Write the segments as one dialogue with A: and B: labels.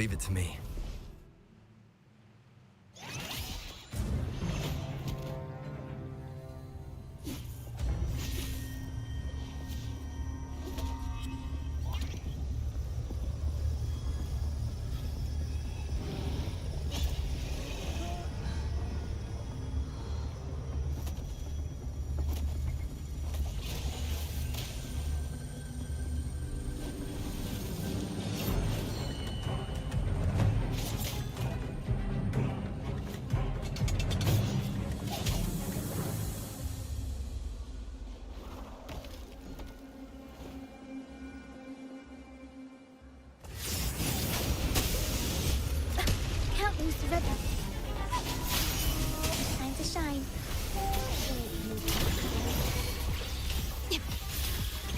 A: Leave it to me.
B: Time to shine.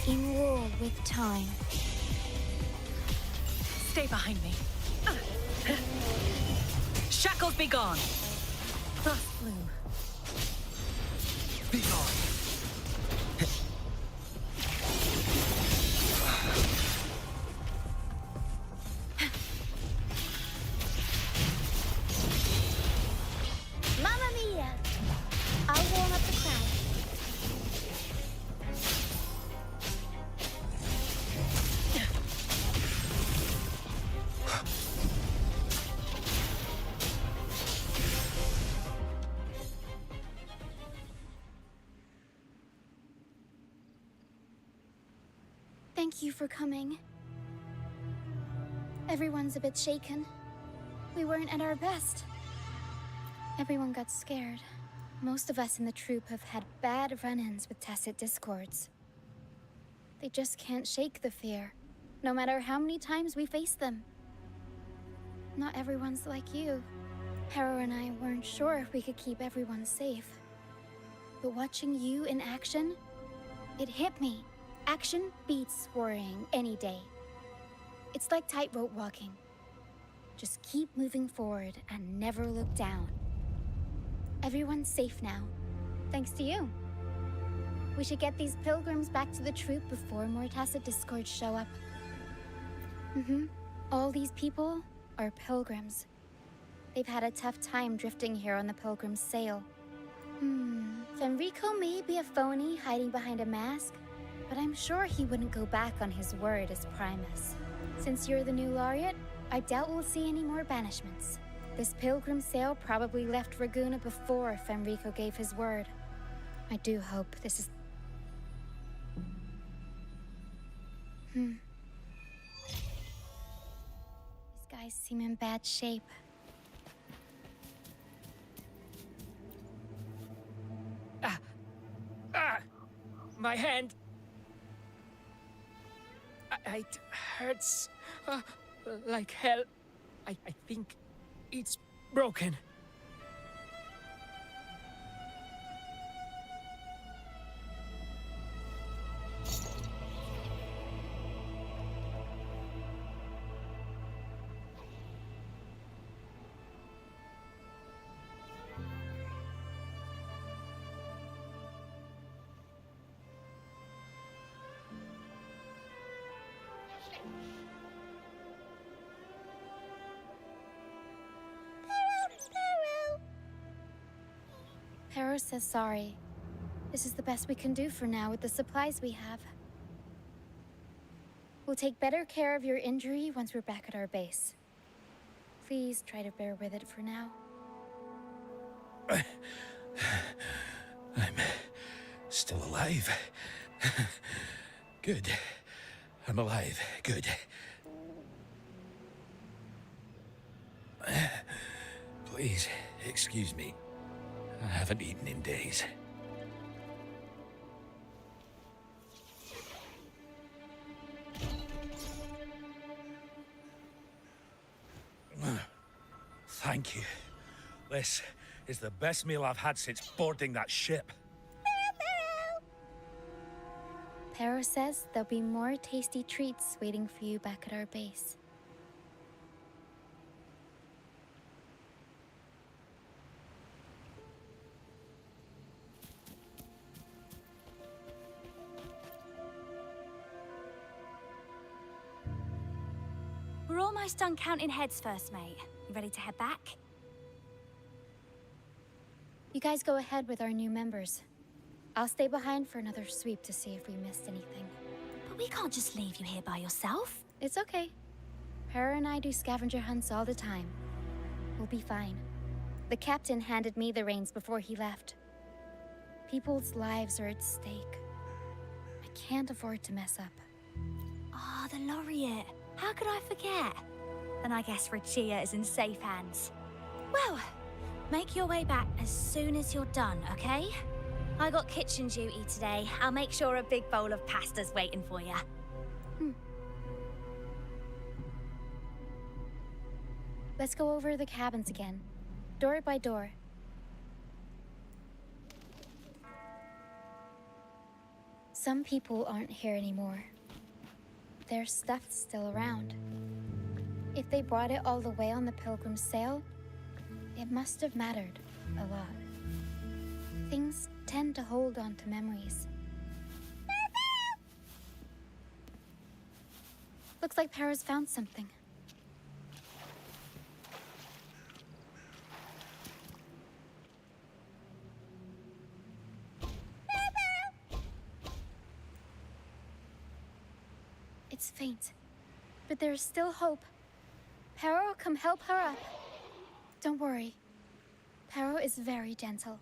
B: In war with time.
C: Stay behind me. Shackles be gone. Frost bloom.
A: Be gone.
B: Mamma mia! I'll warm up the crowd. Thank you for coming. Everyone's a bit shaken. We weren't at our best. Everyone got scared. Most of us in the troupe have had bad run-ins with tacit discords. They just can't shake the fear, no matter how many times we face them. Not everyone's like you. Harrow and I weren't sure if we could keep everyone safe. But watching you in action, it hit me. Action beats worrying any day. It's like tightrope walking. Just keep moving forward and never look down. Everyone's safe now, thanks to you. We should get these pilgrims back to the troupe before more tacit discords show up. All these people are pilgrims. They've had a tough time drifting here on the pilgrim's sail. Fenrico may be a phony hiding behind a mask, but I'm sure he wouldn't go back on his word as Primus. Since you're the new laureate, I doubt we'll see any more banishments. This pilgrim sail probably left Raguna before Fenrico gave his word. I do hope this is... These guys seem in bad shape.
D: My hand. It hurts like hell. I think it's broken.
B: Harrow says sorry. This is the best we can do for now with the supplies we have. We'll take better care of your injury once we're back at our base. Please try to bear with it for now.
E: I'm still alive. Good. I'm alive. Good. Please, excuse me. I haven't eaten in days. Thank you. This is the best meal I've had since boarding that ship.
B: Harrow says there'll be more tasty treats waiting for you back at our base.
A: We're almost done counting heads first, mate. You ready to head back?
B: You guys go ahead with our new members. I'll stay behind for another sweep to see if we missed anything.
A: But we can't just leave you here by yourself.
B: It's okay. Para and I do scavenger hunts all the time. We'll be fine. The captain handed me the reins before he left. People's lives are at stake. I can't afford to mess up.
A: Ah, the laureate. How could I forget? Then I guess Roccia is in safe hands. Well, make your way back as soon as you're done, okay? I got kitchen duty today. I'll make sure a big bowl of pasta's waiting for you.
B: Let's go over the cabins again, door by door. Some people aren't here anymore. Their stuff's still around. If they brought it all the way on the Pilgrim's sail, it must have mattered a lot. Things tend to hold on to memories. Looks like Para's found something. It's faint, but there's still hope. Para will come help her up. Don't worry. Para is very gentle.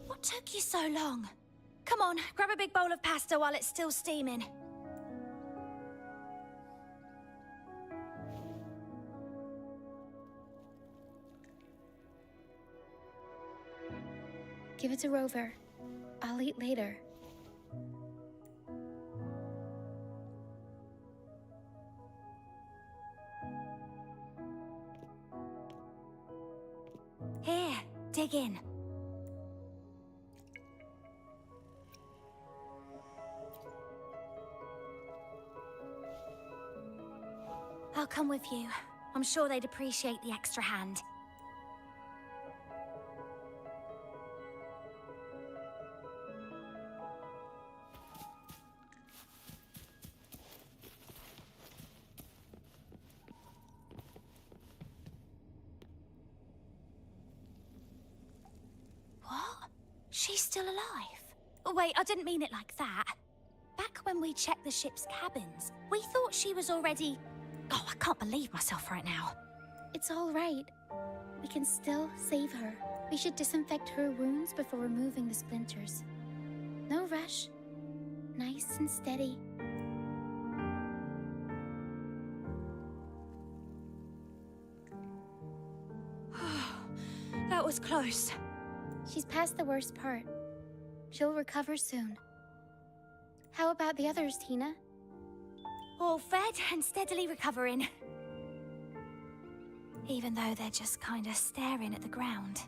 A: What took you so long? Come on, grab a big bowl of pasta while it's still steaming.
B: Give it to Rover. I'll eat later.
A: Here, dig in. I'll come with you. I'm sure they'd appreciate the extra hand. What? She's still alive? Oh, wait, I didn't mean it like that. Back when we checked the ship's cabins, we thought she was already... Oh, I can't believe myself right now.
B: It's all right. We can still save her. We should disinfect her wounds before removing the splinters. No rush. Nice and steady.
A: That was close.
B: She's past the worst part. She'll recover soon. How about the others, Tina?
A: All fed and steadily recovering. Even though they're just kind of staring at the ground.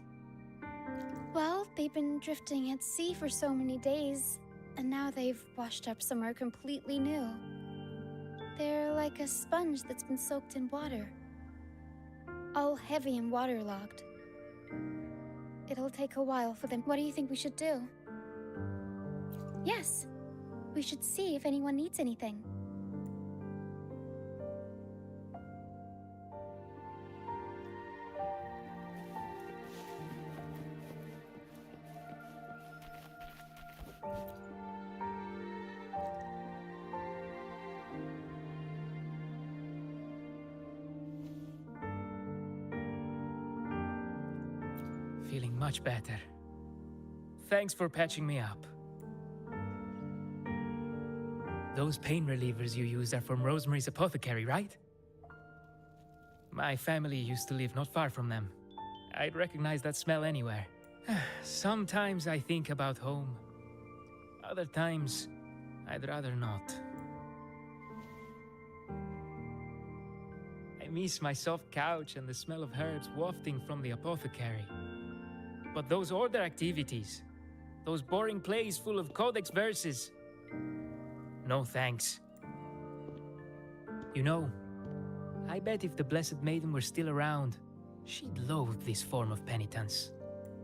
B: Well, they've been drifting at sea for so many days, and now they've washed up somewhere completely new. They're like a sponge that's been soaked in water. All heavy and waterlogged. It'll take a while for them. What do you think we should do? Yes, we should see if anyone needs anything.
D: Feeling much better. Thanks for patching me up. Those pain relievers you use are from Rosemary's apothecary, right? My family used to live not far from them. I'd recognize that smell anywhere. Sometimes I think about home. Other times, I'd rather not. I miss my soft couch and the smell of herbs wafting from the apothecary. But those order activities, those boring plays full of codex verses, no thanks. You know, I bet if the Blessed Maiden were still around, she'd loathe this form of penitence.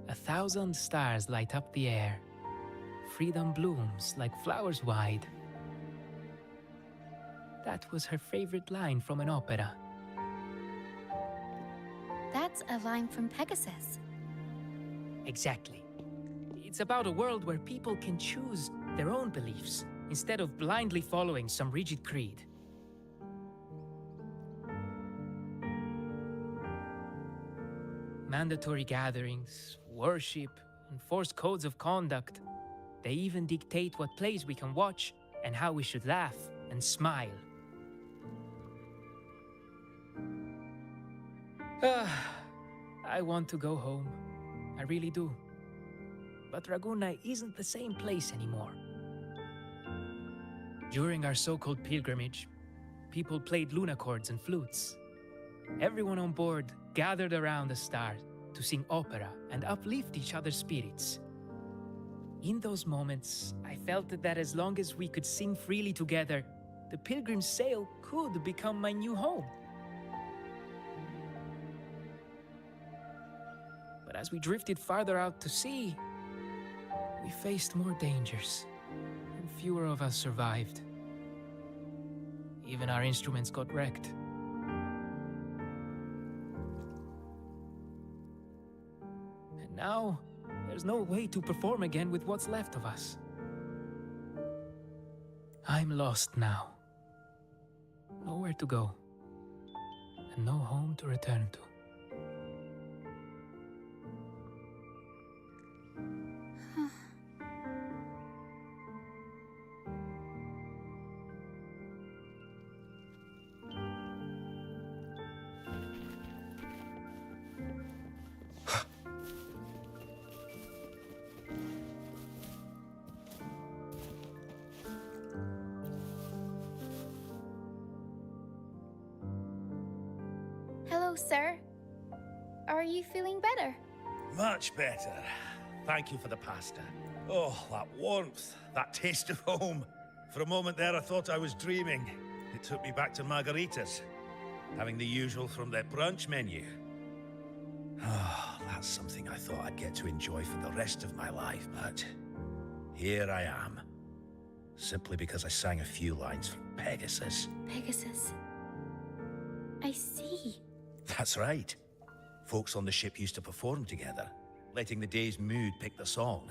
D: 1,000 stars light up the air. Freedom blooms like flowers wide. That was her favorite line from an opera.
B: That's a line from Pegasus.
D: Exactly. It's about a world where people can choose their own beliefs instead of blindly following some rigid creed. Mandatory gatherings, worship, enforced codes of conduct. They even dictate what plays we can watch and how we should laugh and smile. I want to go home. I really do. But Raguna isn't the same place anymore. During our so-called pilgrimage, people played lunacords and flutes. Everyone on board gathered around the stars to sing opera and uplift each other's spirits. In those moments, I felt that as long as we could sing freely together, the pilgrim's sail could become my new home. But as we drifted farther out to sea, we faced more dangers, and fewer of us survived. Even our instruments got wrecked. And now, there's no way to perform again with what's left of us. I'm lost now. Nowhere to go, and no home to return to.
B: Hello, sir. Are you feeling better?
E: Much better. Thank you for the pasta. Oh, that warmth, that taste of home. For a moment there, I thought I was dreaming. It took me back to margaritas, having the usual from their brunch menu. Oh, that's something I thought I'd get to enjoy for the rest of my life, but here I am. Simply because I sang a few lines from Pegasus.
B: Pegasus. I see.
E: That's right. Folks on the ship used to perform together, letting the day's mood pick the song.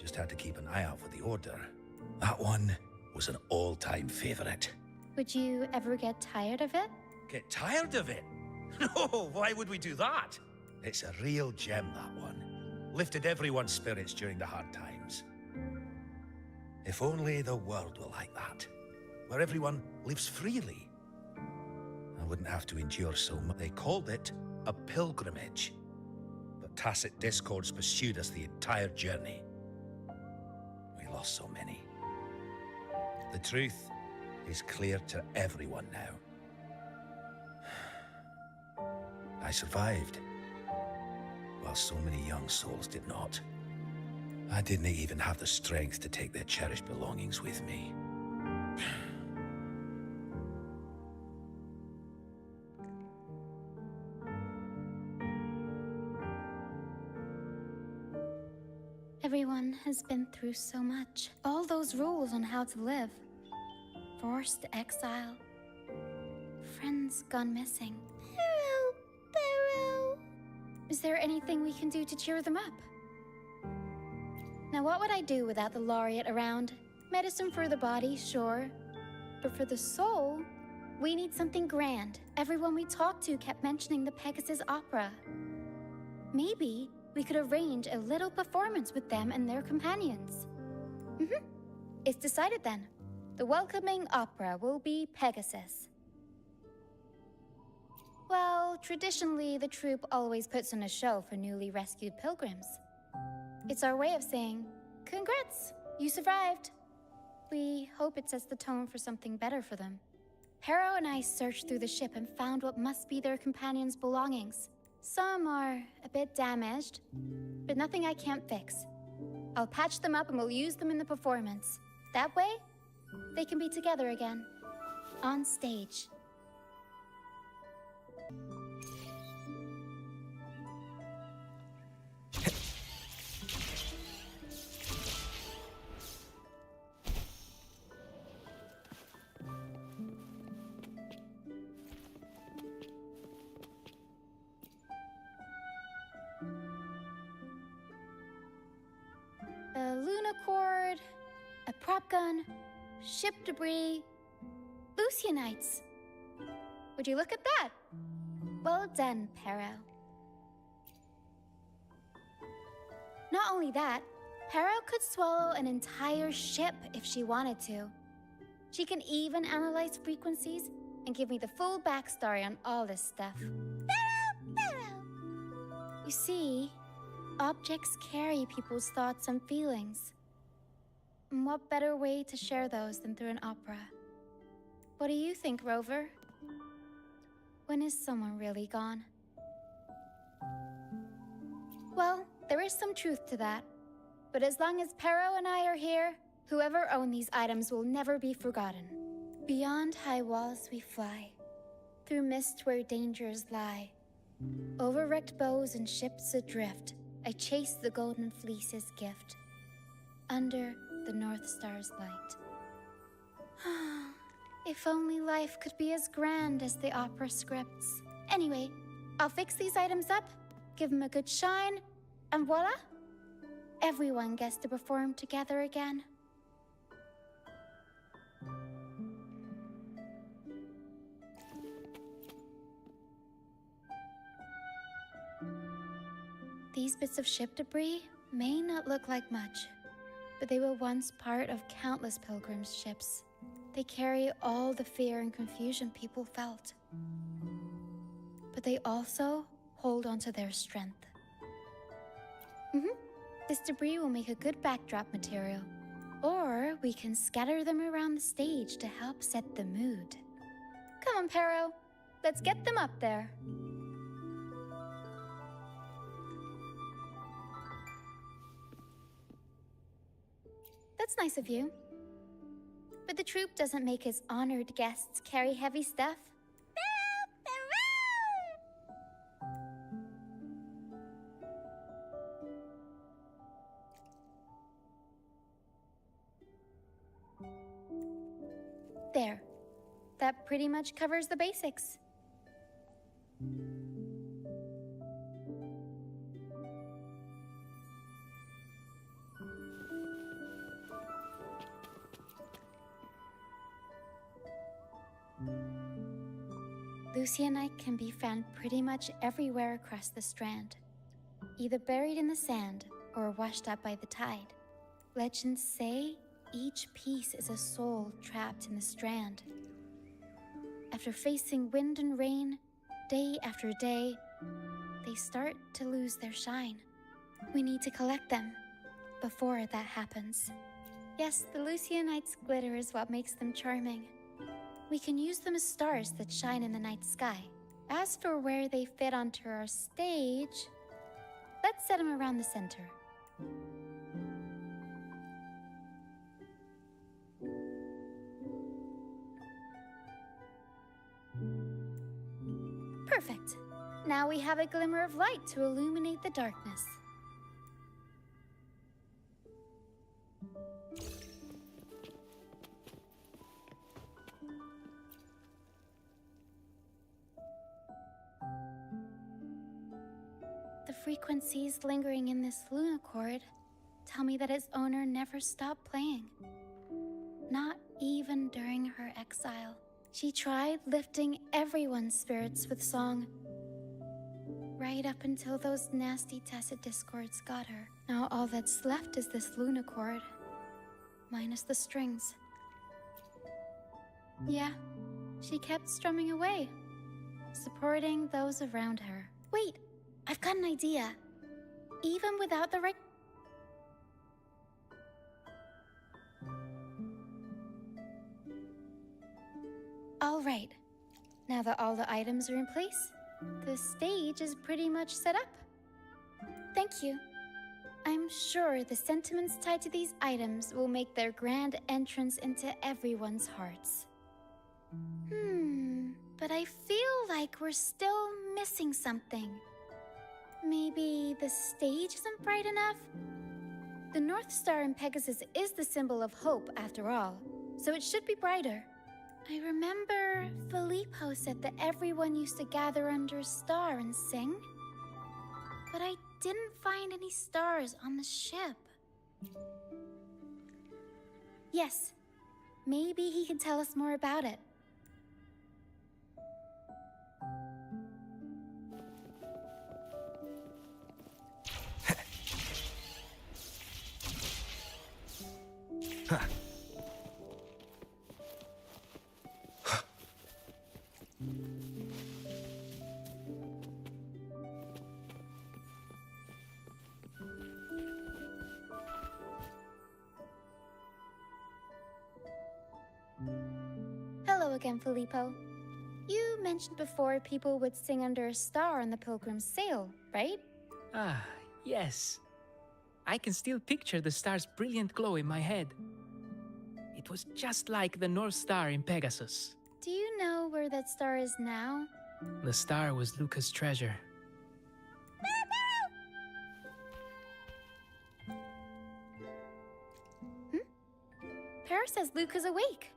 E: Just had to keep an eye out for the order. That one was an all-time favorite.
B: Would you ever get tired of it?
E: Get tired of it? No, why would we do that? It's a real gem, that one. Lifted everyone's spirits during the hard times. If only the world were like that, where everyone lives freely. I wouldn't have to endure so much. They called it a pilgrimage. But tacit discords pursued us the entire journey. We lost so many. The truth is clear to everyone now. I survived, while so many young souls did not. I didn't even have the strength to take their cherished belongings with me.
B: Everyone has been through so much. All those rules on how to live. Forced exile. Friends gone missing. Barrow! Barrow! Is there anything we can do to cheer them up? Now what would I do without the laureate around? Medicine for the body, sure. But for the soul, we need something grand. Everyone we talked to kept mentioning the Pegasus Opera. Maybe we could arrange a little performance with them and their companions. It's decided then. The welcoming opera will be Pegasus. Well, traditionally, the troupe always puts on a show for newly rescued pilgrims. It's our way of saying, congrats, you survived. We hope it sets the tone for something better for them. Pero and I searched through the ship and found what must be their companions' belongings. Some are a bit damaged, but nothing I can't fix. I'll patch them up and we'll use them in the performance. That way, they can be together again. On stage. A lunacord, a prop gun, ship debris, Lucianites. Would you look at that? Well done, Pero. Not only that, Pero could swallow an entire ship if she wanted to. She can even analyze frequencies and give me the full backstory on all this stuff. Pero! You see, objects carry people's thoughts and feelings. And what better way to share those than through an opera? What do you think, Rover? When is someone really gone? Well, there is some truth to that. But as long as Pero and I are here, whoever owned these items will never be forgotten. Beyond high walls we fly, through mist where dangers lie. Over wrecked bows and ships adrift, I chase the golden fleece's gift. Under the North Star's light. If only life could be as grand as the opera scripts. Anyway, I'll fix these items up, give them a good shine, and voila! Everyone gets to perform together again. These bits of ship debris may not look like much, but they were once part of countless pilgrims' ships. They carry all the fear and confusion people felt. But they also hold onto their strength. This debris will make a good backdrop material. Or we can scatter them around the stage to help set the mood. Come on, Pero. Let's get them up there. That's nice of you. But the troupe doesn't make its honored guests carry heavy stuff. There. That pretty much covers the basics. Lucianite can be found pretty much everywhere across the strand, either buried in the sand or washed up by the tide. Legends say each piece is a soul trapped in the strand. After facing wind and rain, day after day, they start to lose their shine. We need to collect them before that happens. Yes, the Lucianite's glitter is what makes them charming. We can use them as stars that shine in the night sky. As for where they fit onto our stage, let's set them around the center. Perfect. Now we have a glimmer of light to illuminate the darkness. The frequencies lingering in this lunacord tell me that its owner never stopped playing. Not even during her exile. She tried lifting everyone's spirits with song, right up until those nasty tacit discords got her. Now all that's left is this lunacord, minus the strings. Yeah, she kept strumming away, supporting those around her. Wait, I've got an idea. Even without the right... All right. Now that all the items are in place, the stage is pretty much set up. Thank you. I'm sure the sentiments tied to these items will make their grand entrance into everyone's hearts. But I feel like we're still missing something. Maybe the stage isn't bright enough? The North Star in Pegasus is the symbol of hope, after all, so it should be brighter. I remember Filippo said that everyone used to gather under a star and sing. But I didn't find any stars on the ship. Yes, maybe he can tell us more about it. Hello again, Filippo. You mentioned before people would sing under a star on the Pilgrim's Sail, right?
D: Ah, yes. I can still picture the star's brilliant glow in my head. It was just like the North Star in Pegasus.
B: Do you know where that star is now?
D: The star was Luca's treasure.
B: Para says Luca's awake.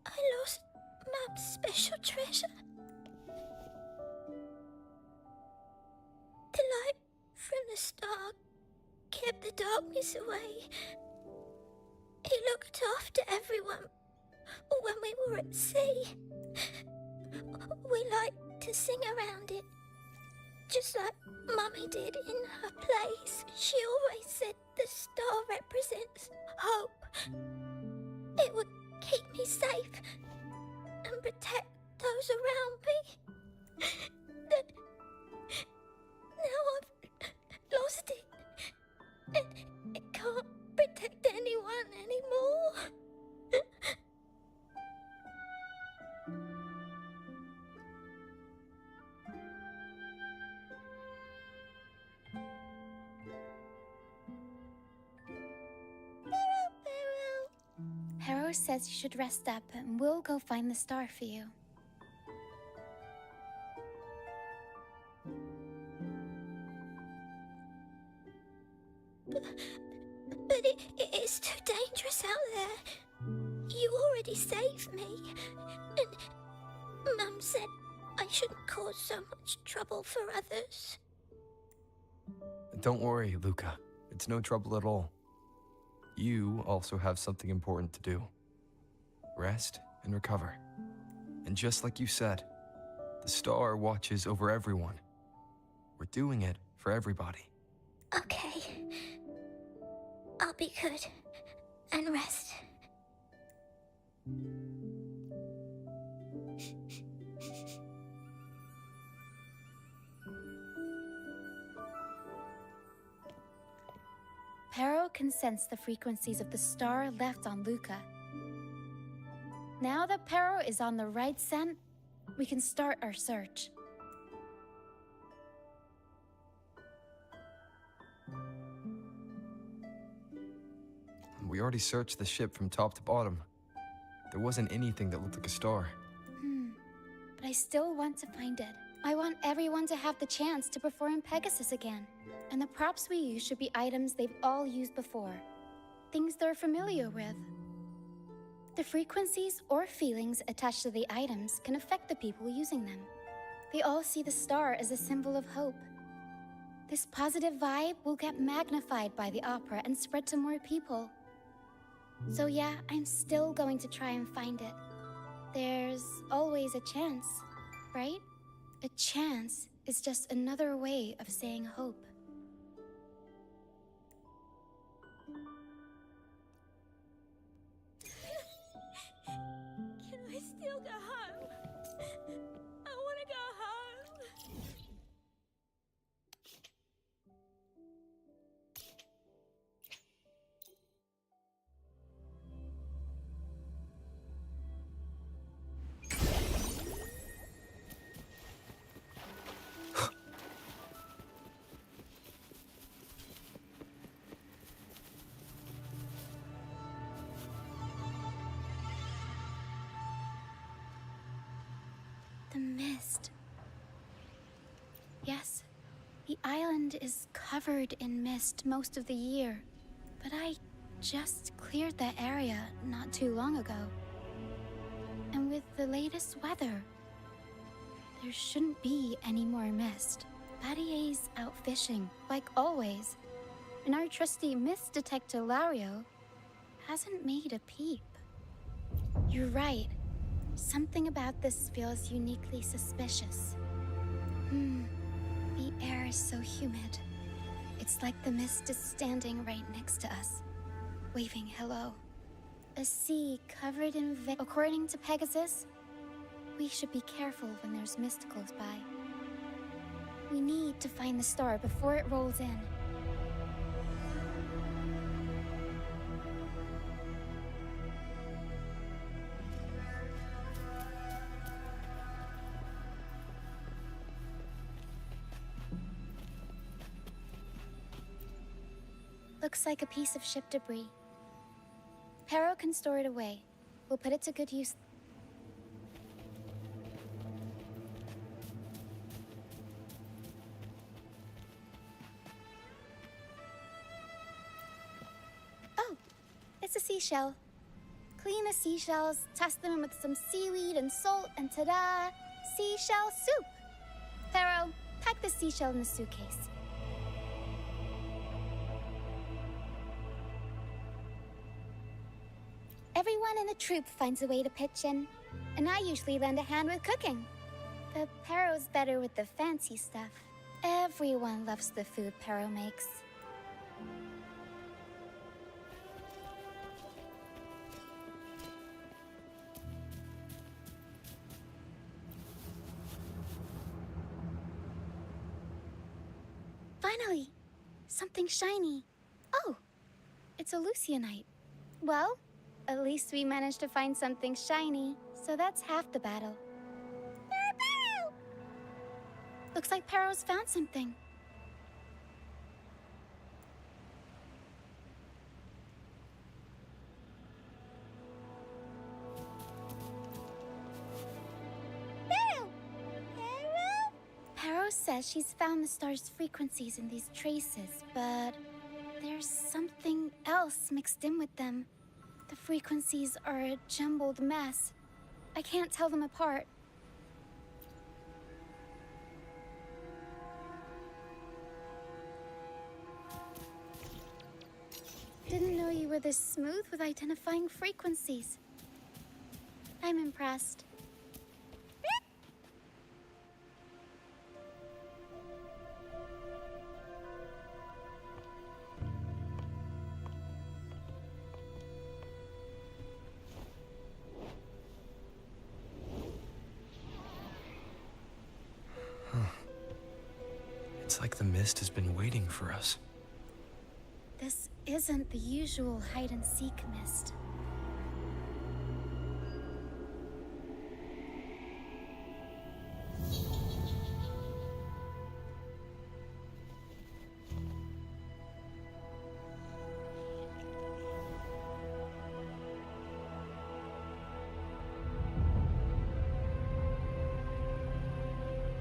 A: I lost Mum's special treasure. The light from the star kept the darkness away. He looked after everyone when we were at sea. We liked to sing around it, just like Mummy did in her plays. She always said the star represents hope. It would keep me safe and protect those around me. Now I've lost it, and it can't protect anyone anymore.
B: Hero says you should rest up and we'll go find the star for you.
A: But it is too dangerous out there. You already saved me. And Mum said I shouldn't cause so much trouble for others.
F: Don't worry, Luca. It's no trouble at all. You also have something important to do. Rest and recover. And just like you said, the star watches over everyone. We're doing it for everybody.
A: Okay. I'll be good and rest.
B: Pero can sense the frequencies of the star left on Luca. Now that Pero is on the right scent, we can start our search.
F: We already searched the ship from top to bottom. There wasn't anything that looked like a star.
B: But I still want to find it. I want everyone to have the chance to perform Pegasus again. And the props we use should be items they've all used before. Things they're familiar with. The frequencies or feelings attached to the items can affect the people using them. They all see the star as a symbol of hope. This positive vibe will get magnified by the opera and spread to more people. So yeah, I'm still going to try and find it. There's always a chance, right? A chance is just another way of saying hope.
A: Can I still go home? I want to go home.
B: The mist. Yes, the island is covered in mist most of the year, but I just cleared that area not too long ago. And with the latest weather, there shouldn't be any more mist. Battier's out fishing, like always, and our trusty mist detector Lario hasn't made a peep. You're right. Something about this feels uniquely suspicious. The air is so humid. It's like the mist is standing right next to us, waving hello. A sea covered in According to Pegasus, we should be careful when there's mist close by. We need to find the star before it rolls in. Looks like a piece of ship debris. Pero can store it away. We'll put it to good use. Oh, it's a seashell. Clean the seashells, test them with some seaweed and salt, and ta-da! Seashell soup! Pero, pack the seashell in the suitcase. Everyone in the troupe finds a way to pitch in, and I usually lend a hand with cooking. But Pero's better with the fancy stuff. Everyone loves the food Pero makes. Finally! Something shiny. Oh! It's a Lucianite. Well, at least we managed to find something shiny, so that's half the battle. Pero! Looks like Pero's found something. Pero! Pero? Pero says she's found the star's frequencies in these traces, but there's something else mixed in with them. The frequencies are a jumbled mess. I can't tell them apart. Didn't know you were this smooth with identifying frequencies. I'm impressed.
F: It's like the mist has been waiting for us.
B: This isn't the usual hide-and-seek mist.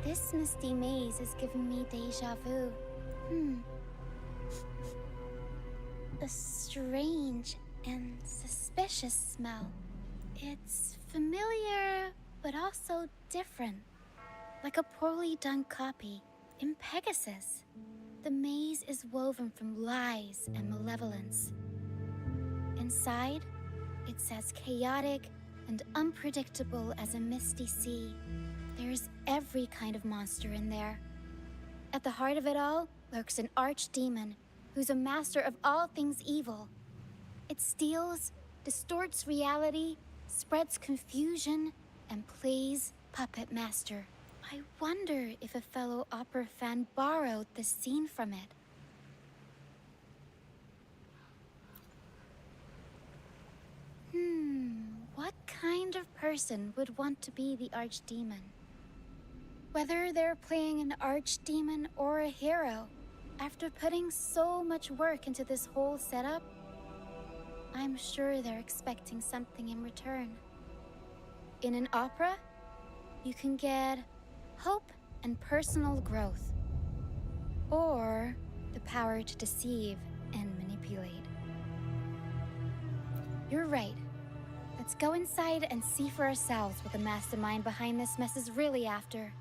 B: This misty maze is giving me déjà vu. A strange and suspicious smell. It's familiar, but also different. Like a poorly done copy. In Pegasus, the maze is woven from lies and malevolence. Inside, it's as chaotic and unpredictable as a misty sea. There's every kind of monster in there. At the heart of it all lurks an archdemon who's a master of all things evil. It steals, distorts reality, spreads confusion, and plays puppet master. I wonder if a fellow opera fan borrowed this scene from it. What kind of person would want to be the archdemon? Whether they're playing an archdemon or a hero, after putting so much work into this whole setup, I'm sure they're expecting something in return. In an opera, you can get hope and personal growth, or the power to deceive and manipulate. You're right. Let's go inside and see for ourselves what the mastermind behind this mess is really after.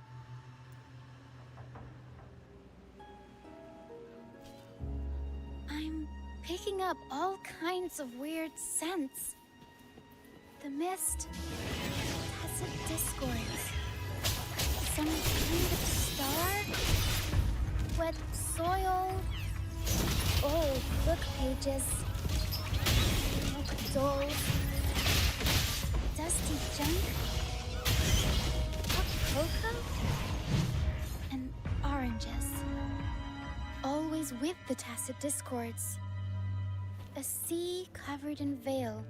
B: I'm picking up all kinds of weird scents. The mist, tacit discords, some kind of star, wet soil, old book pages, oak dolls, dusty junk, hot cocoa, and oranges. Always with the tacit discords. A sea covered in veil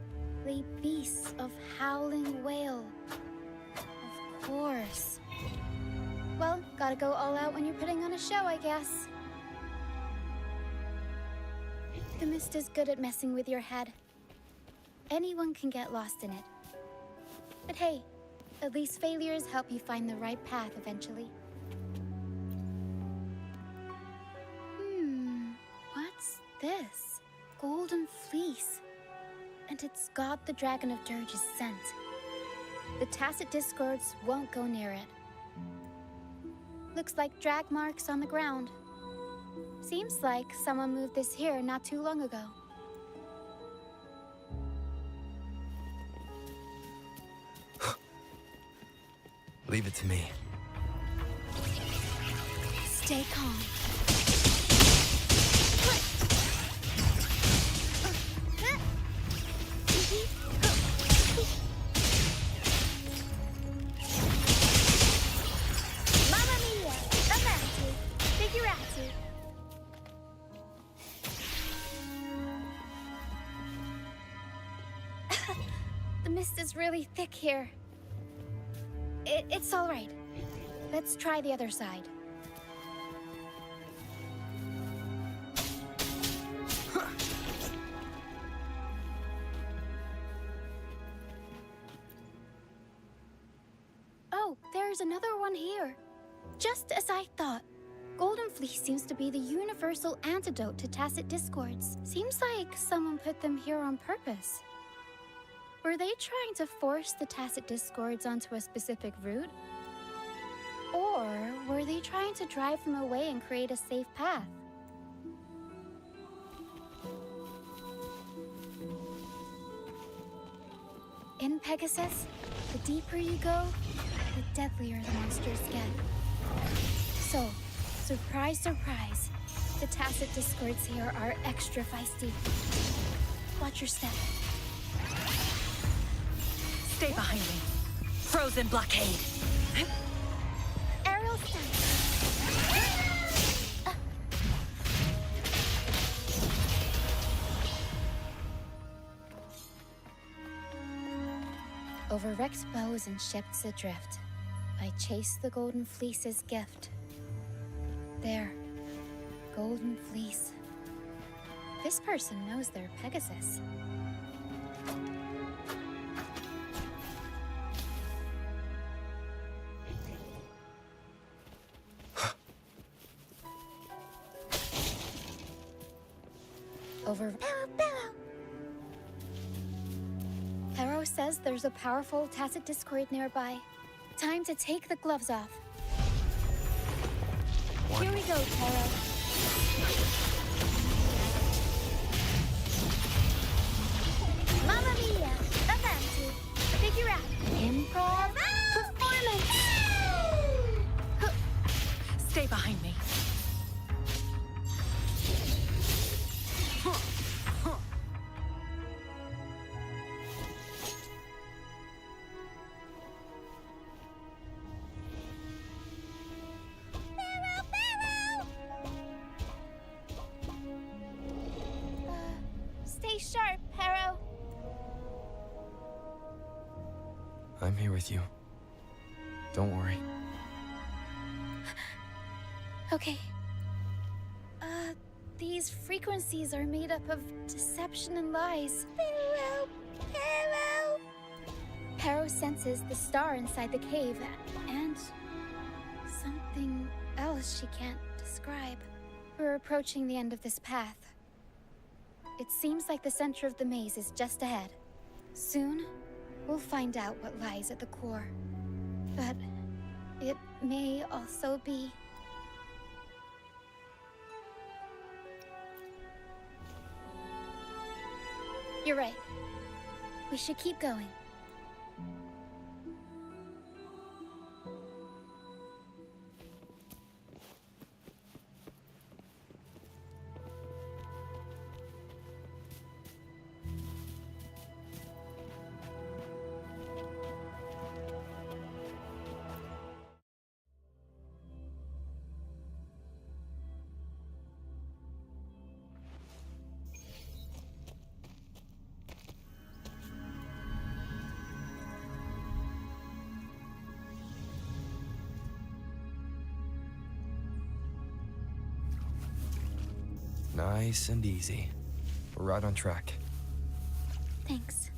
B: lay beasts of howling whale. Of course. Well, gotta go all out when you're putting on a show, I guess. The mist is good at messing with your head. Anyone can get lost in it. But hey, at least failures help you find the right path eventually. What's this? Golden fleece. And it's got the Dragon of Dirge's scent. The tacit discords won't go near it. Looks like drag marks on the ground. Seems like someone moved this here not too long ago.
F: Leave it to me.
B: Stay calm. Mamma mia! Amati! Figurati! The mist is really thick here. It's all right. Let's try the other side. Oh, there's another one here. Just as I thought. Golden Fleece seems to be the universal antidote to tacit discords. Seems like someone put them here on purpose. Were they trying to force the tacit discords onto a specific route? Or were they trying to drive them away and create a safe path? In Pegasus, the deeper you go, the deadlier the monsters get. So, surprise, surprise, the tacit discords here are extra feisty. Watch your step.
C: Stay behind me. Frozen blockade.
B: Aerial stance. Over wrecked bows and ships adrift, I chase the Golden Fleece's gift. There, Golden Fleece. This person knows their Pegasus. Over Harrow Pero says there's a powerful tacit discord nearby. Time to take the gloves off. Here we go, Pero. Mamma mia! Avanti! Figure out! Improv performance!
C: Stay behind me.
B: Stay sharp, Pero.
F: I'm here with you. Don't worry.
B: Okay. These frequencies are made up of deception and lies. Pero! Pero! Pero senses the star inside the cave, and something else she can't describe. We're approaching the end of this path. It seems like the center of the maze is just ahead. Soon, we'll find out what lies at the core. But it may also be... You're right. We should keep going.
F: Nice and easy. We're right on track.
B: Thanks.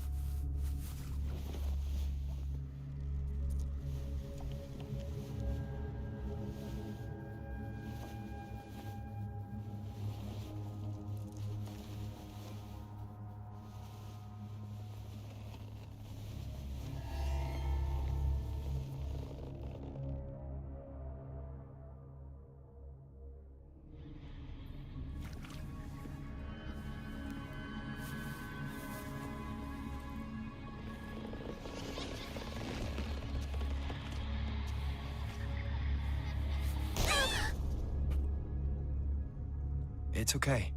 F: It's okay.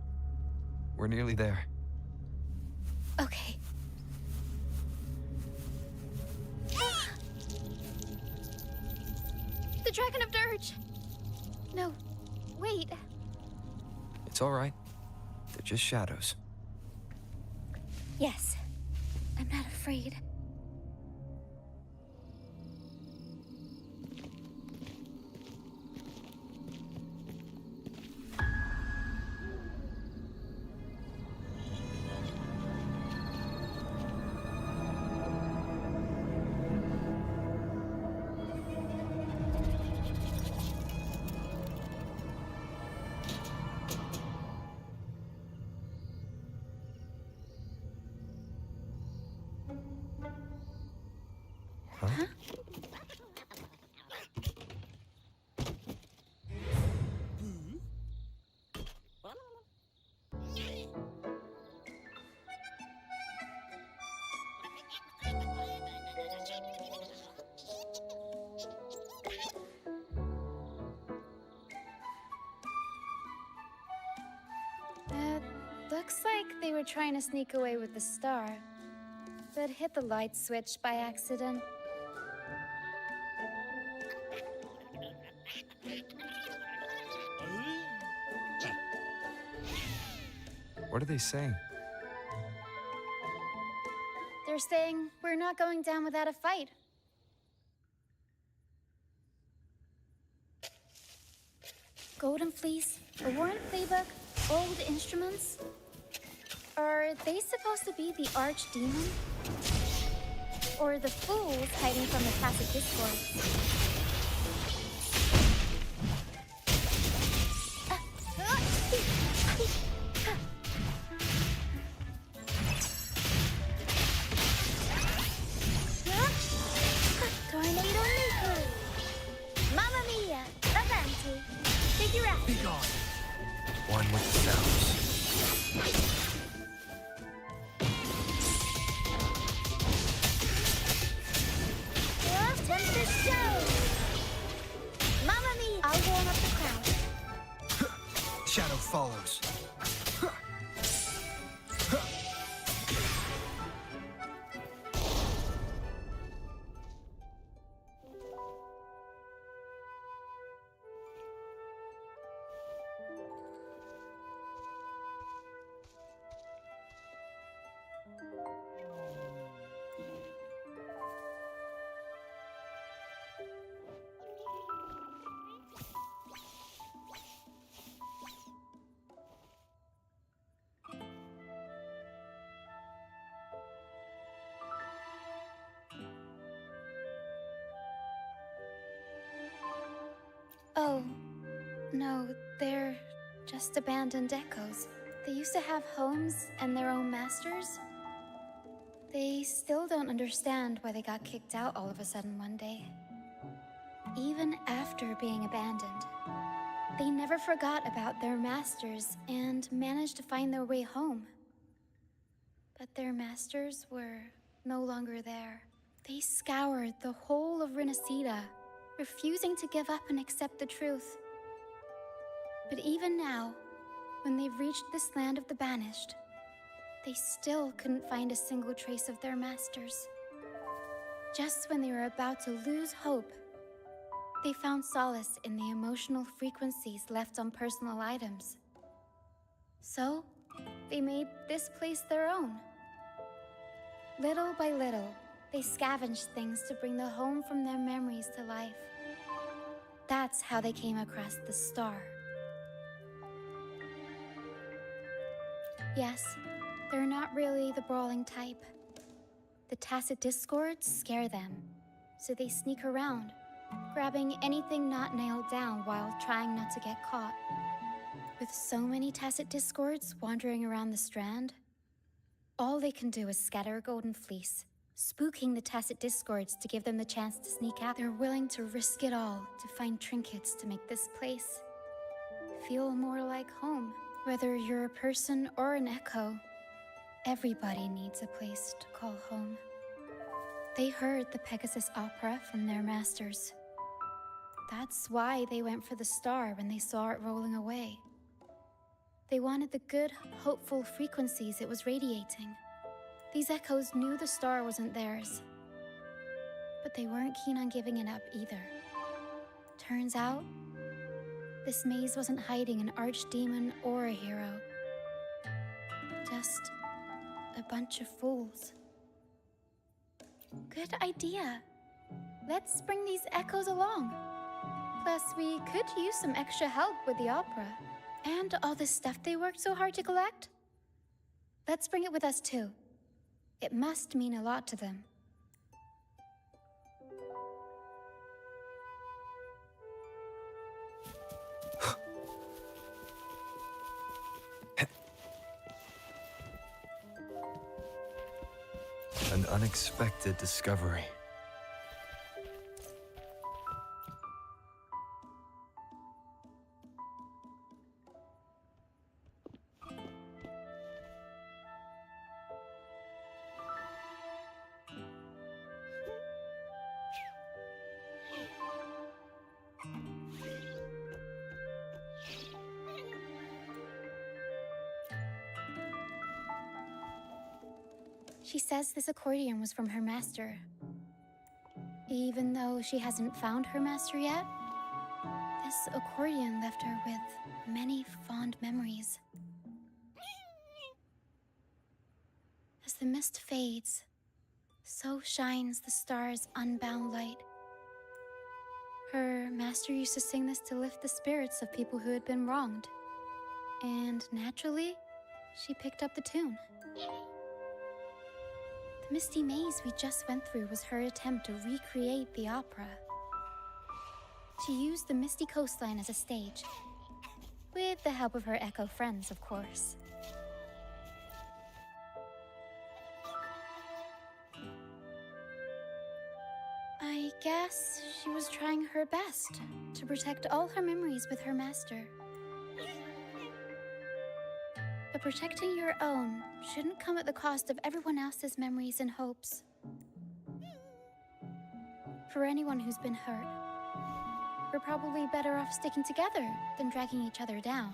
F: We're nearly there.
B: Okay. The Dragon of Dirge! No, wait.
F: It's all right. They're just shadows.
B: Yes, I'm not afraid.
F: Huh?
B: Looks like they were trying to sneak away with the star, but hit the light switch by accident.
F: What are they saying?
B: They're saying we're not going down without a fight. Golden Fleece, a worn playbook, old instruments. Are they supposed to be the archdemon? Or the fools hiding from the tacit discords? No, they're just abandoned echoes. They used to have homes and their own masters. They still don't understand why they got kicked out all of a sudden one day. Even after being abandoned, they never forgot about their masters and managed to find their way home. But their masters were no longer there. They scoured the whole of Renacida, refusing to give up and accept the truth. But even now, when they've reached this land of the banished, they still couldn't find a single trace of their masters. Just when they were about to lose hope, they found solace in the emotional frequencies left on personal items. So, they made this place their own. Little by little, they scavenged things to bring the home from their memories to life. That's how they came across the star. Yes, they're not really the brawling type. The tacit discords scare them, so they sneak around, grabbing anything not nailed down while trying not to get caught. With so many tacit discords wandering around the strand, all they can do is scatter a golden fleece, spooking the tacit discords to give them the chance to sneak out. They're willing to risk it all to find trinkets to make this place feel more like home. Whether you're a person or an echo, everybody needs a place to call home. They heard the Pegasus opera from their masters. That's why they went for the star when they saw it rolling away. They wanted the good, hopeful frequencies it was radiating. These echoes knew the star wasn't theirs, but they weren't keen on giving it up either. Turns out, this maze wasn't hiding an archdemon or a hero. Just a bunch of fools. Good idea. Let's bring these echoes along. Plus, we could use some extra help with the opera. And all this stuff they worked so hard to collect. Let's bring it with us too. It must mean a lot to them.
F: An unexpected discovery.
B: She says this accordion was from her master. Even though she hasn't found her master yet, this accordion left her with many fond memories. As the mist fades, so shines the star's unbound light. Her master used to sing this to lift the spirits of people who had been wronged. And naturally, she picked up the tune. The misty maze we just went through was her attempt to recreate the opera. She used the misty coastline as a stage, with the help of her echo friends, of course. I guess she was trying her best to protect all her memories with her master. But protecting your own shouldn't come at the cost of everyone else's memories and hopes. For anyone who's been hurt, we're probably better off sticking together than dragging each other down,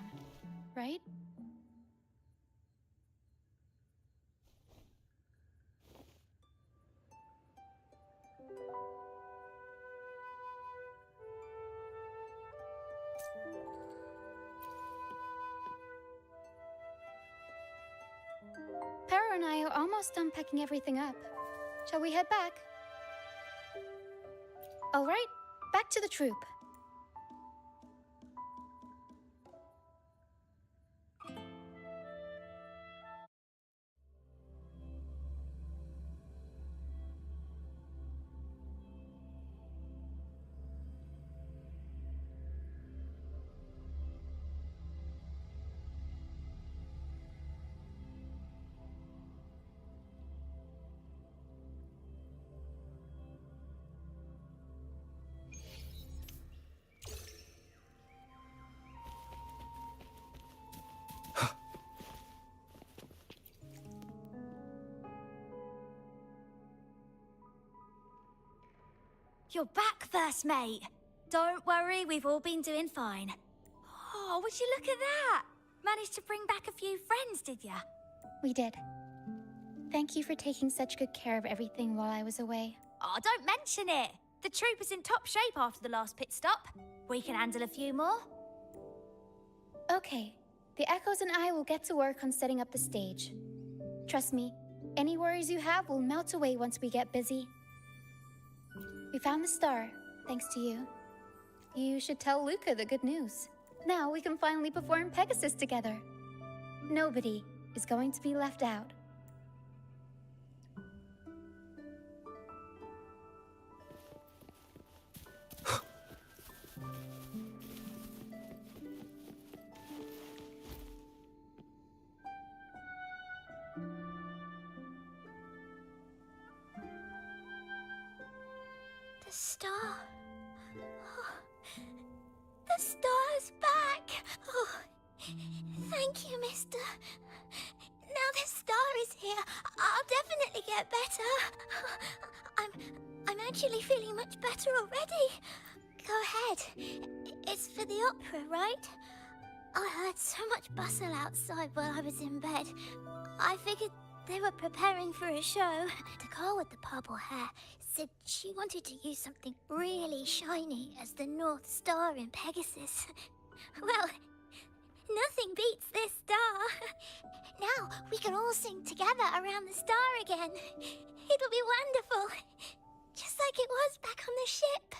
B: right? Para and I are almost done packing everything up. Shall we head back? All right, back to the troop.
A: You're back, first mate. Don't worry, we've all been doing fine. Oh, would you look at that? Managed to bring back a few friends, did ya?
B: We did. Thank you for taking such good care of everything while I was away.
A: Oh, don't mention it. The troop is in top shape after the last pit stop. We can handle a few more.
B: Okay, the Echoes and I will get to work on setting up the stage. Trust me, any worries you have will melt away once we get busy. We found the star, thanks to you. You should tell Luca the good news. Now we can finally perform Pegasus together. Nobody is going to be left out.
A: The star. Oh, the star's back. Oh, thank you, mister. Now the star is here, I'll definitely get better. I'm actually feeling much better already. Go ahead. It's for the opera, right? I heard so much bustle outside while I was in bed. I figured they were preparing for a show. The girl with the purple hair said she wanted to use something really shiny as the North Star in Pegasus. Well, nothing beats this star. Now we can all sing together around the star again. It'll be wonderful. Just like it was back on the ship.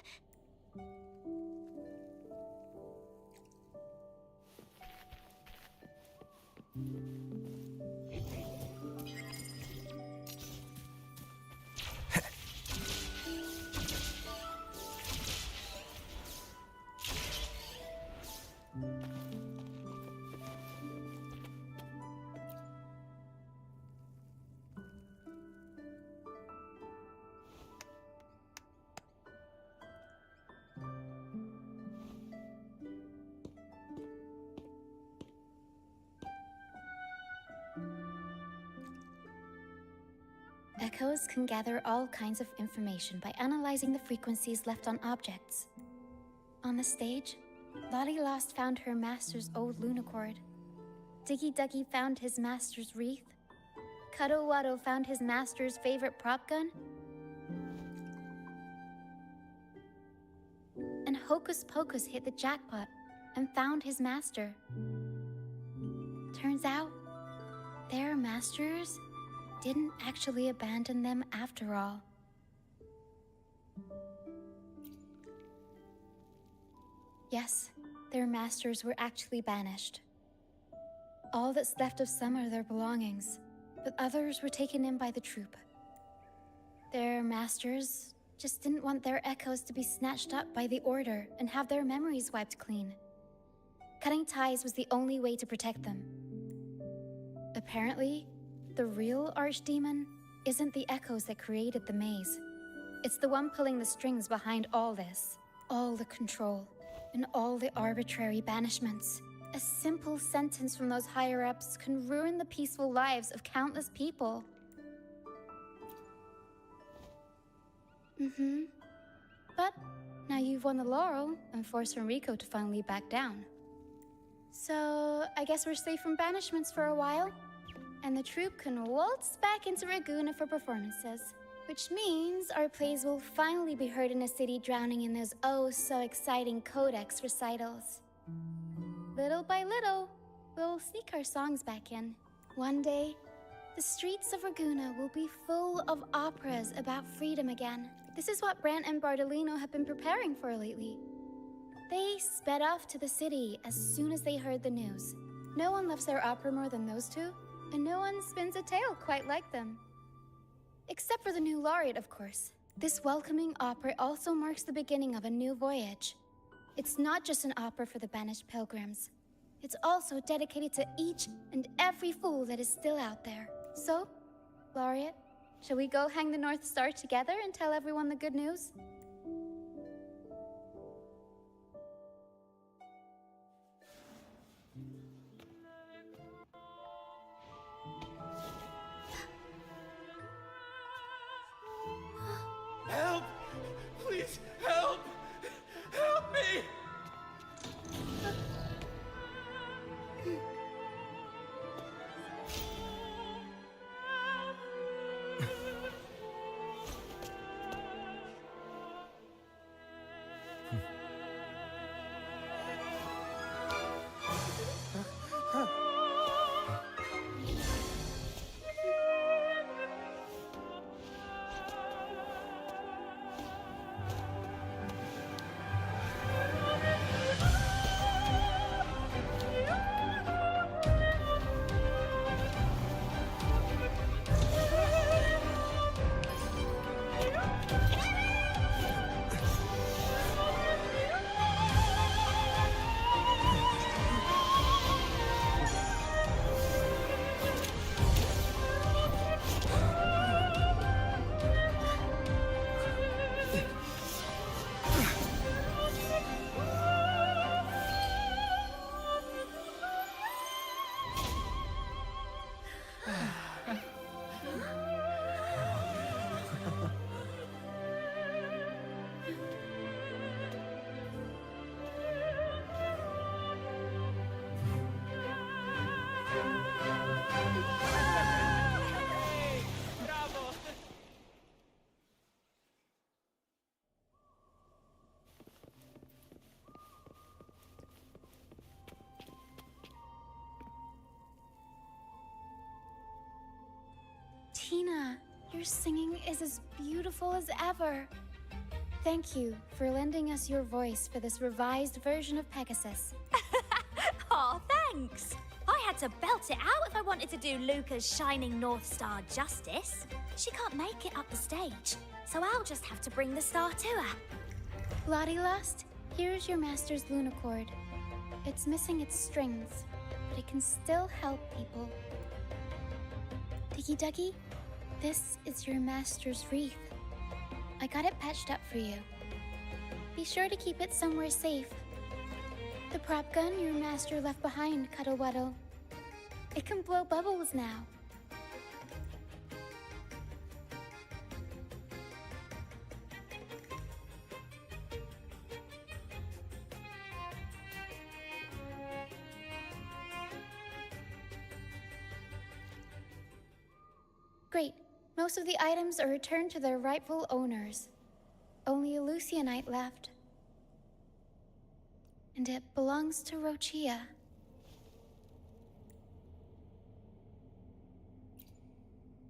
B: Echoes can gather all kinds of information by analyzing the frequencies left on objects. On the stage, Lottie Lost found her master's old lunicord. Diggy Duggy found his master's wreath. Cuddle Waddle found his master's favorite prop gun. And Hocus Pocus hit the jackpot and found his master. Turns out, their masters didn't actually abandon them after all. Yes, their masters were actually banished. All that's left of some are their belongings, but others were taken in by the troop. Their masters just didn't want their echoes to be snatched up by the Order and have their memories wiped clean. Cutting ties was the only way to protect them. Apparently, the real Archdemon isn't the echoes that created the maze. It's the one pulling the strings behind all this. All the control, and all the arbitrary banishments. A simple sentence from those higher-ups can ruin the peaceful lives of countless people. But now you've won the laurel and forced Enrico to finally back down. So I guess we're safe from banishments for a while. And the troupe can waltz back into Ragusa for performances. Which means our plays will finally be heard in a city drowning in those oh-so-exciting codex recitals. Little by little, we'll sneak our songs back in. One day, the streets of Ragusa will be full of operas about freedom again. This is what Brant and Bardolino have been preparing for lately. They sped off to the city as soon as they heard the news. No one loves their opera more than those two. And no one spins a tale quite like them. Except for the new laureate, of course. This welcoming opera also marks the beginning of a new voyage. It's not just an opera for the banished pilgrims. It's also dedicated to each and every fool that is still out there. So, laureate, shall we go hang the North Star together and tell everyone the good news?
E: Help! Please,
B: Tina, your singing is as beautiful as ever. Thank you for lending us your voice for this revised version of Pegasus.
A: Aw, thanks. I had to belt it out if I wanted to do Luca's Shining North Star justice. She can't make it up the stage, so I'll just have to bring the star to her.
B: Lottie Lust, here's your master's Lunacord. It's missing its strings, but it can still help people. Diggy Duggy, this is your master's wreath. I got it patched up for you. Be sure to keep it somewhere safe. The prop gun your master left behind, Cuddle Wuddle. It can blow bubbles now. Great. Most of the items are returned to their rightful owners. Only a Lucianite left. And it belongs to Roccia.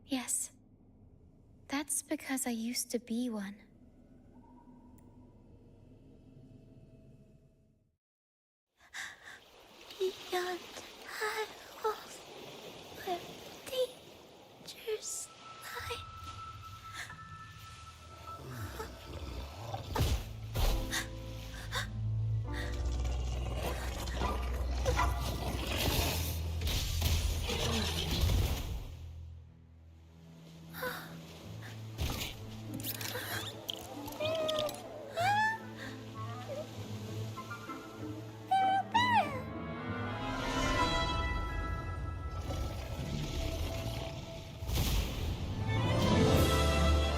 B: Yes. That's because I used to be one. Beyond high walls, where dangers lie.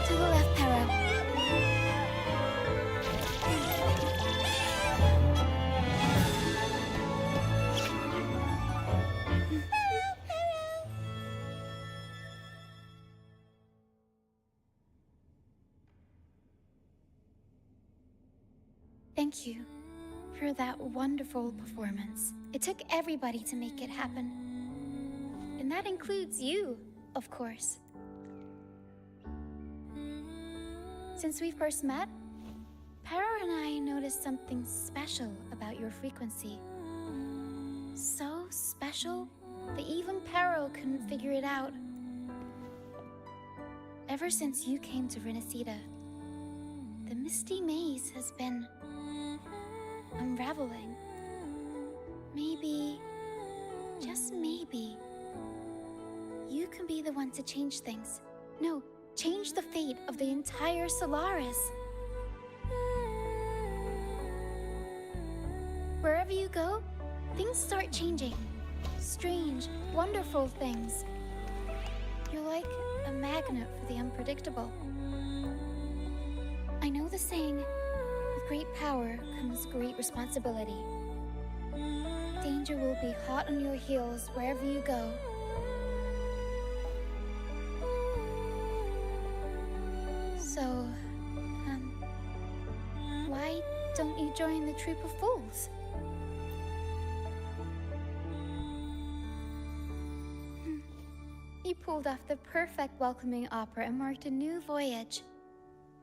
B: To the left, Para. Thank you for that wonderful performance. It took everybody to make it happen. And that includes you, of course. Since we first met, Para and I noticed something special about your frequency. So special that even Pero couldn't figure it out. Ever since you came to Renacida, the misty maze has been unraveling. Maybe, just maybe, you can be the one to change things. No, change the fate of the entire Solaris. Wherever you go, things start changing. Strange, wonderful things. You're like a magnet for the unpredictable. I know the saying, with great power comes great responsibility. Danger will be hot on your heels wherever you go. So, why don't you join the troop of fools? You pulled off the perfect welcoming opera and marked a new voyage.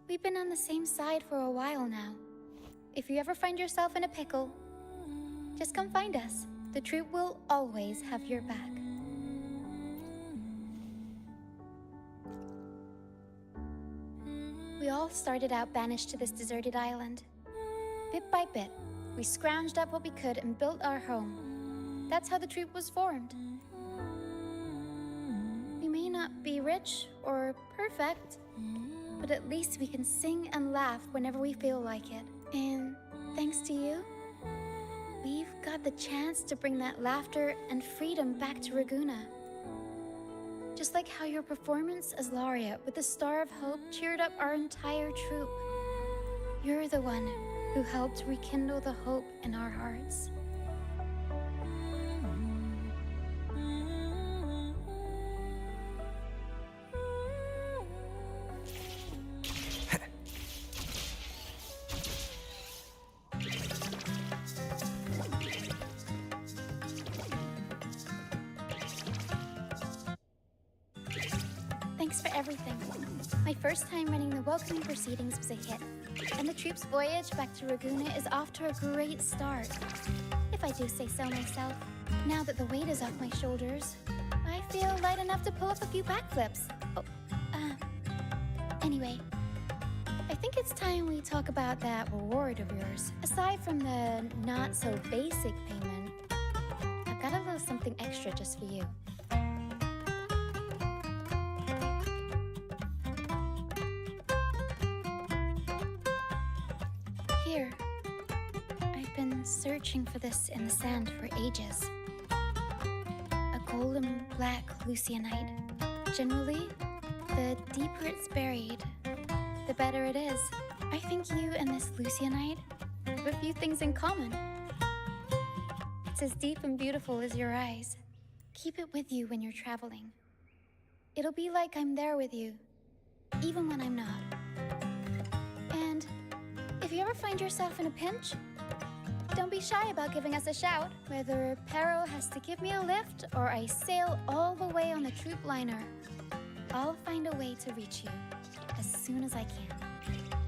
B: We've been on the same side for a while now. If you ever find yourself in a pickle, just come find us. The troop will always have your back. We all started out banished to this deserted island. Bit by bit, we scrounged up what we could and built our home. That's how the troop was formed. We may not be rich or perfect, but at least we can sing and laugh whenever we feel like it. And thanks to you, we've got the chance to bring that laughter and freedom back to Raguna. Just like how your performance as Laureate with the Star of Hope cheered up our entire troop. You're the one who helped rekindle the hope in our hearts. Thanks for everything. My first time running the welcoming proceedings was a hit, and the troop's voyage back to Raguna is off to a great start. If I do say so myself, now that the weight is off my shoulders, I feel light enough to pull off a few backflips. Anyway, I think it's time we talk about that reward of yours. Aside from the not-so-basic payment, I've got a little something extra just for you. Here. I've been searching for this in the sand for ages. A golden black Lucianite. Generally, the deeper it's buried, the better it is. I think you and this Lucianite have a few things in common. It's as deep and beautiful as your eyes. Keep it with you when you're traveling. It'll be like I'm there with you, even when I'm not. And if you ever find yourself in a pinch, don't be shy about giving us a shout. Whether Pero has to give me a lift or I sail all the way on the troop liner, I'll find a way to reach you as soon as I can.